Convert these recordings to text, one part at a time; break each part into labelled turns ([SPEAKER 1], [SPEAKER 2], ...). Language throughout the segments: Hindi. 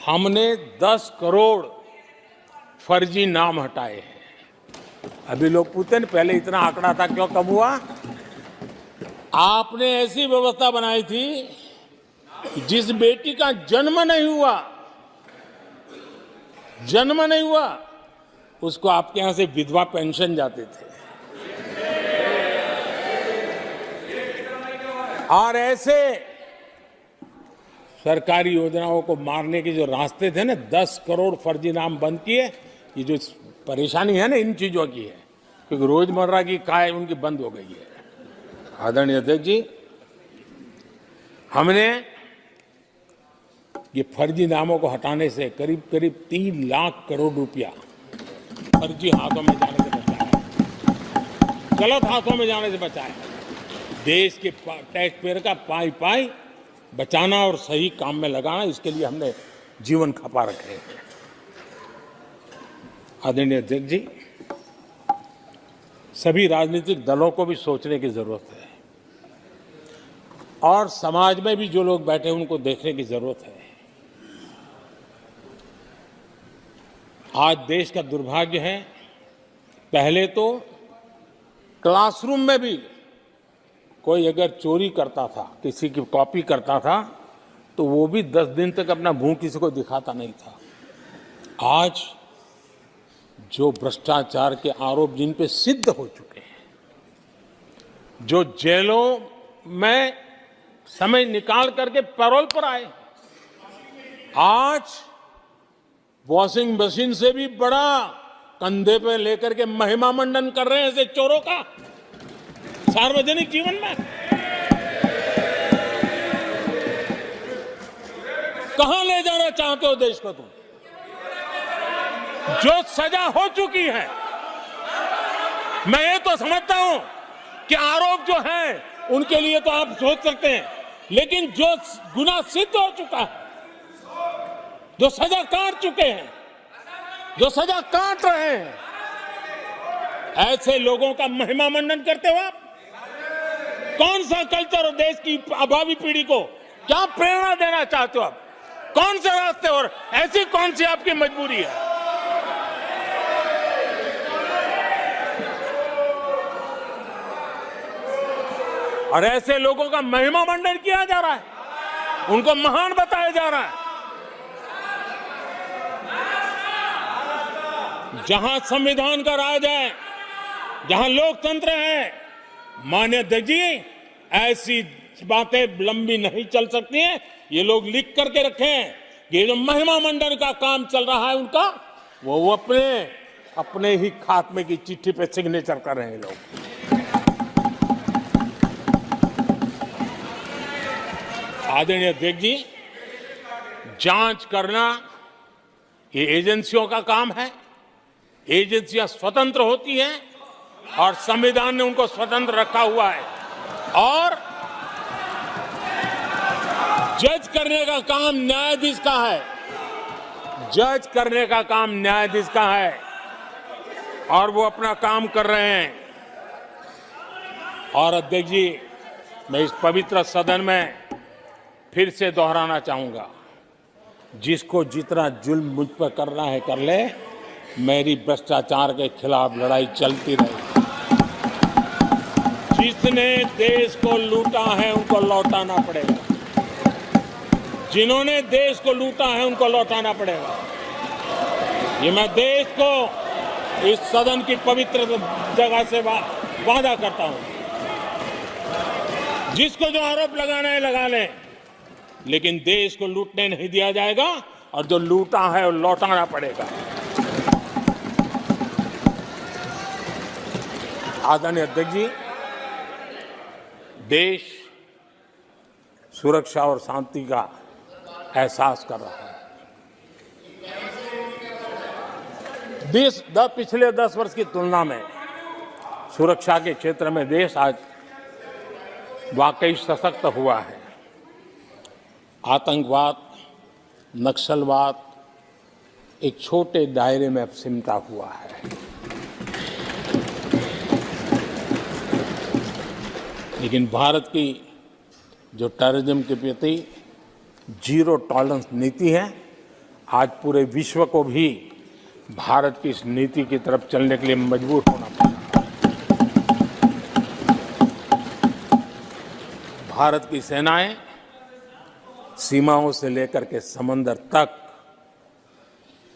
[SPEAKER 1] हमने 10 करोड़ फर्जी नाम हटाए हैं। अभी लोग पूछते हैं पहले इतना आंकड़ा था, क्यों कम हुआ? आपने ऐसी व्यवस्था बनाई थी कि जिस बेटी का जन्म नहीं हुआ उसको आपके यहां से विधवा पेंशन जाते थे। और ऐसे सरकारी योजनाओं को मारने के जो रास्ते थे ना, 10 करोड़ फर्जी नाम बंद किए। ये जो परेशानी है ना इन चीजों की है, क्योंकि रोजमर्रा की काय उनकी बंद हो गई है। आदरणीय अध्यक्ष जी, हमने ये फर्जी नामों को हटाने से करीब करीब 3 लाख करोड़ रुपया फर्जी हाथों में जाने से बचाया, गलत हाथों में जाने से बचाया। देश के टैक्स पेयर का पाई बचाना और सही काम में लगाना, इसके लिए हमने जीवन खपा रखे हैं। आदरणीय अध्यक्ष जी, सभी राजनीतिक दलों को भी सोचने की जरूरत है और समाज में भी जो लोग बैठे हैं उनको देखने की जरूरत है। आज देश का दुर्भाग्य है, पहले तो क्लासरूम में भी कोई अगर चोरी करता था, किसी की कॉपी करता था, तो वो भी 10 दिन तक अपना मुंह किसी को दिखाता नहीं था। आज जो भ्रष्टाचार के आरोप जिन पे सिद्ध हो चुके हैं, जो जेलों में समय निकाल करके पैरोल पर आए, आज वॉशिंग मशीन से भी बड़ा कंधे पे लेकर के महिमा मंडन कर रहे हैं ऐसे चोरों का सार्वजनिक जीवन में। कहां ले जाना चाहते हो देश को तुम? जो सजा हो चुकी है, मैं ये तो समझता हूं कि आरोप जो है उनके लिए तो आप सोच सकते हैं, लेकिन जो गुनाह सिद्ध हो चुका है, जो सजा काट चुके हैं, जो सजा काट रहे हैं, ऐसे लोगों का महिमा मंडन करते हो आप? कौन सा कल्चर और देश की अभावी पीढ़ी को क्या प्रेरणा देना चाहते हो आप? कौन से रास्ते और ऐसी कौन सी आपकी मजबूरी है? और ऐसे लोगों का महिमा मंडन किया जा रहा है, उनको महान बताया जा रहा है। जहां संविधान का राज है, जहां लोकतंत्र है, माननीय अध्यक्ष जी, ऐसी बातें लंबी नहीं चल सकती हैं। ये लोग लिख करके रखे हैं कि ये जो महिमा मंडन का काम चल रहा है उनका, वो अपने ही खात्मे की चिट्ठी पे सिग्नेचर कर रहे हैं लोग। आदरणीय अध्यक्ष जी, जांच करना ये एजेंसियों का काम है। एजेंसियां स्वतंत्र होती हैं और संविधान ने उनको स्वतंत्र रखा हुआ है, और जज करने का काम न्यायाधीश का है। जज करने का काम न्यायाधीश का है और वो अपना काम कर रहे हैं। और अध्यक्ष जी, मैं इस पवित्र सदन में फिर से दोहराना चाहूंगा, जिसको जितना जुल्म मुझ पर करना है कर ले, मेरी भ्रष्टाचार के खिलाफ लड़ाई चलती रहेगी। जिसने देश को लूटा है उनको लौटाना पड़ेगा, जिन्होंने देश को लूटा है उनको लौटाना पड़ेगा। ये मैं देश को इस सदन की पवित्र जगह से वादा करता हूं। जिसको जो आरोप लगाना है लगा लें, लेकिन देश को लूटने नहीं दिया जाएगा और जो लूटा है वो लौटाना पड़ेगा। आदरणीय अध्यक्ष जी, देश सुरक्षा और शांति का एहसास कर रहा है। पिछले 10 वर्ष की तुलना में सुरक्षा के क्षेत्र में देश आज वाकई सशक्त हुआ है। आतंकवाद, नक्सलवाद एक छोटे दायरे में अब सिमटा हुआ है। लेकिन भारत की जो टेररिज्म के प्रति जीरो टॉलरेंस नीति है, आज पूरे विश्व को भी भारत की इस नीति की तरफ चलने के लिए मजबूर होना पड़ा। भारत की सेनाएं सीमाओं से लेकर के समंदर तक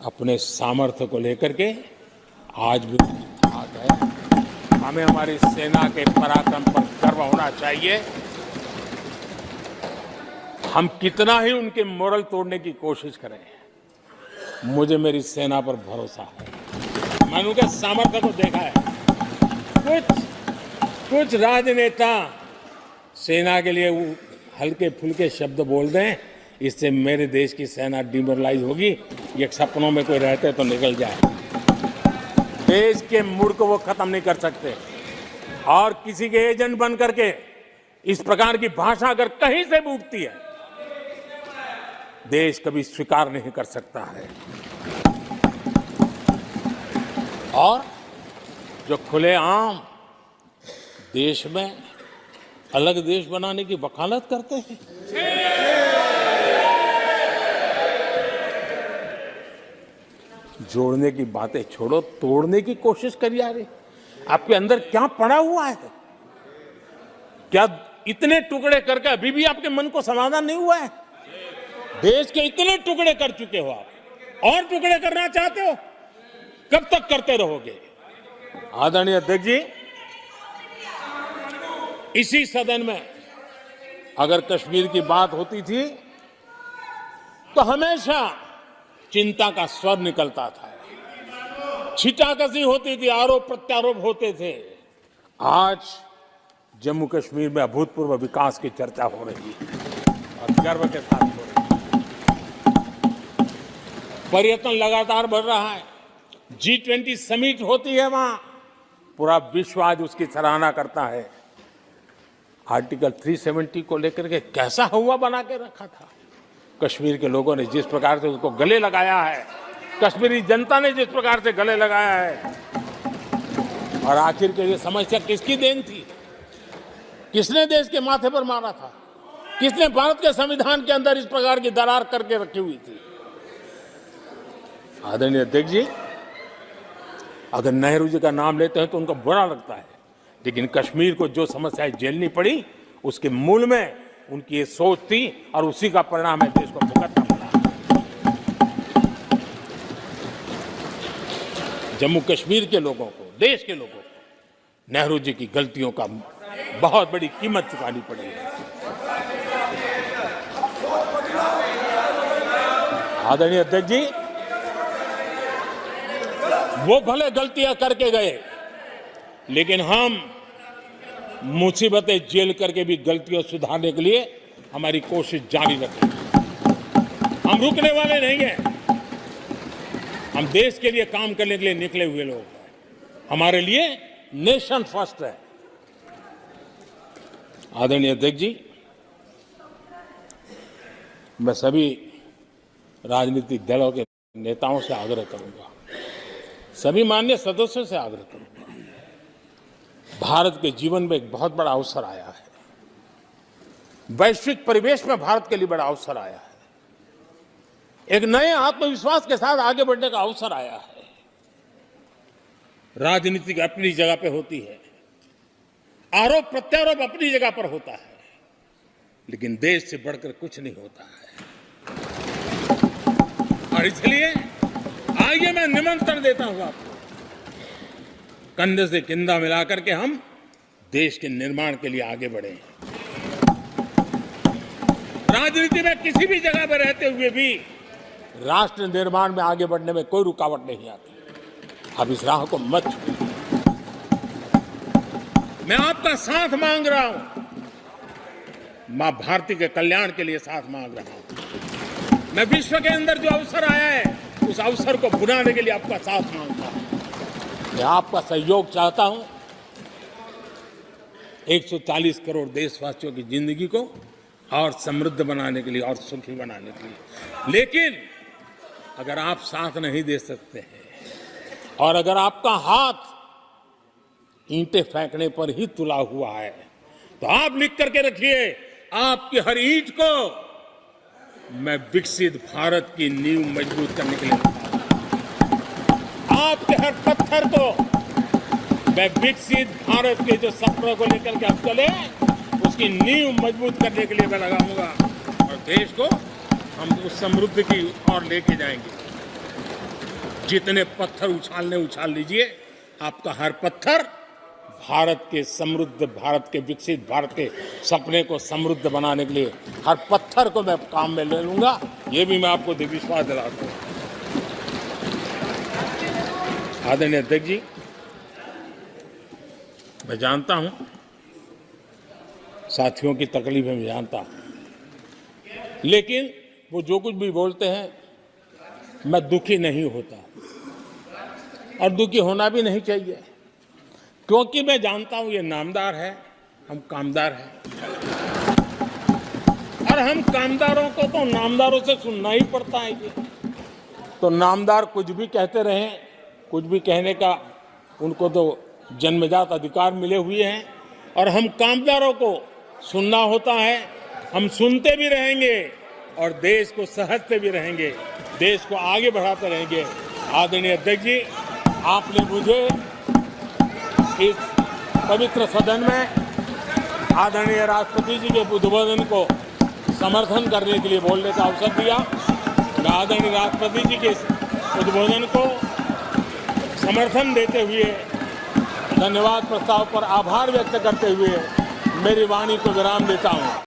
[SPEAKER 1] अपने सामर्थ्य को लेकर के आज भी ठाक है। हमें हमारी सेना के पराक्रम पर गर्व होना चाहिए। हम कितना ही उनके मोरल तोड़ने की कोशिश करें, मुझे मेरी सेना पर भरोसा है। मैंने उनके सामर्थ्य को देखा है। कुछ राजनेता सेना के लिए हल्के फुल्के शब्द बोल दें, इससे मेरे देश की सेना डिमोरलाइज होगी। ये सपनों में कोई रहते तो निकल जाए। देश के मूड को वो खत्म नहीं कर सकते, और किसी के एजेंट बन करके इस प्रकार की भाषा अगर कहीं से भी उठती है, देश कभी स्वीकार नहीं कर सकता है। और जो खुलेआम देश में अलग देश बनाने की वकालत करते हैं, जोड़ने की बातें छोड़ो, तोड़ने की कोशिश करिए। यार, आपके अंदर क्या पड़ा हुआ है? क्या इतने टुकड़े करके अभी भी आपके मन को समाधान नहीं हुआ है? देश के इतने टुकड़े कर चुके हो आप, और टुकड़े करना चाहते हो? कब तक करते रहोगे? आदरणीय अध्यक्ष जी, इसी सदन में अगर कश्मीर की बात होती थी तो हमेशा चिंता का स्वर निकलता था, छिटाकशी होती थी, आरोप प्रत्यारोप होते थे। आज जम्मू कश्मीर में अभूतपूर्व विकास की चर्चा हो रही है और गर्व के साथ हो रही है। पर्यटन लगातार बढ़ रहा है। G20 समिट होती है वहां, पूरा विश्व आज उसकी सराहना करता है। आर्टिकल 370 को लेकर के कैसा हुआ बना के रखा था। कश्मीर के लोगों ने जिस प्रकार से उसको गले लगाया है, कश्मीरी जनता ने जिस प्रकार से गले लगाया है, और आखिर के ये समस्या किसकी देन थी? किसने देश के माथे पर मारा था? किसने भारत के संविधान के अंदर इस प्रकार की दरार करके रखी हुई थी? आदरणीय अध्यक्ष जी, अगर नेहरू जी का नाम लेते हैं तो उनको बुरा लगता है, लेकिन कश्मीर को जो समस्याएं झेलनी पड़ी, उसके मूल में उनकी ये सोच थी, और उसी का परिणाम है देश को भुगतना पड़ा। जम्मू कश्मीर के लोगों को, देश के लोगों को नेहरू जी की गलतियों का बहुत बड़ी कीमत चुकानी पड़ी है। आदरणीय अध्यक्ष जी, वो भले गलतियां करके गए, लेकिन हम मुसीबतें झेल करके भी गलतियों सुधारने के लिए हमारी कोशिश जारी रखेंगे। हम रुकने वाले नहीं हैं। हम देश के लिए काम करने के लिए निकले हुए लोग हैं। हमारे लिए नेशन फर्स्ट है। आदरणीय अध्यक्ष जी, मैं सभी राजनीतिक दलों के नेताओं से आग्रह करूंगा, सभी माननीय सदस्यों से आग्रह करूंगा, भारत के जीवन में एक बहुत बड़ा अवसर आया है। वैश्विक परिवेश में भारत के लिए बड़ा अवसर आया है। एक नए आत्मविश्वास के साथ आगे बढ़ने का अवसर आया है। राजनीति अपनी जगह पे होती है, आरोप प्रत्यारोप अपनी जगह पर होता है, लेकिन देश से बढ़कर कुछ नहीं होता है। और इसलिए आइए मैं निमंत्रण देता हूं आपको, कंधे से कंधा मिलाकर के हम देश के निर्माण के लिए आगे बढ़े। राजनीति में किसी भी जगह पर रहते हुए भी राष्ट्र निर्माण में आगे बढ़ने में कोई रुकावट नहीं आती। अब इस राह को मत छोड़िए। मैं आपका साथ मांग रहा हूं, मां भारती के कल्याण के लिए साथ मांग रहा हूं। मैं विश्व के अंदर जो अवसर आया है, उस अवसर को बुलाने के लिए आपका साथ मांगता हूं। मैं आपका सहयोग चाहता हूं 140 करोड़ देशवासियों की जिंदगी को और समृद्ध बनाने के लिए और सुखी बनाने के लिए। लेकिन अगर आप साथ नहीं दे सकते हैं, और अगर आपका हाथ ईंटें फेंकने पर ही तुला हुआ है, तो आप लिख करके रखिए, आपकी हर ईंट को मैं विकसित भारत की नींव मजबूत करने के लिए आपके हर पत्थर को मैं विकसित भारत के जो सपनों को लेकर के आप चले उसकी नींव मजबूत करने के लिए मैं लगाऊंगा और देश को हम उस समृद्धि की ओर लेके जाएंगे। जितने पत्थर उछाल लीजिए, आपका हर पत्थर भारत के समृद्ध, भारत के विकसित भारत के सपने को समृद्ध बनाने के लिए हर पत्थर को मैं काम में ले लूंगा। ये भी मैं आपको विश्वास दिलाता हूं। आदरणीय अध्यक्ष जी, मैं जानता हूं साथियों की तकलीफें मैं जानता हूं, लेकिन वो जो कुछ भी बोलते हैं मैं दुखी नहीं होता और दुखी होना भी नहीं चाहिए, क्योंकि मैं जानता हूं ये नामदार है, हम कामदार हैं और हम कामदारों को तो नामदारों से सुनना ही पड़ता है। ये तो नामदार कुछ भी कहते रहें, कुछ भी कहने का उनको तो जन्मजात अधिकार मिले हुए हैं और हम कामदारों को सुनना होता है। हम सुनते भी रहेंगे और देश को सहजते भी रहेंगे, देश को आगे बढ़ाते रहेंगे। आदरणीय अध्यक्ष जी, आपने मुझे इस पवित्र सदन में आदरणीय राष्ट्रपति जी के उद्बोधन को समर्थन करने के लिए बोलने का अवसर दिया। मैं आदरणीय राष्ट्रपति जी के उद्बोधन को समर्थन देते हुए धन्यवाद प्रस्ताव पर आभार व्यक्त करते हुए मेरी वाणी को विराम देता हूं।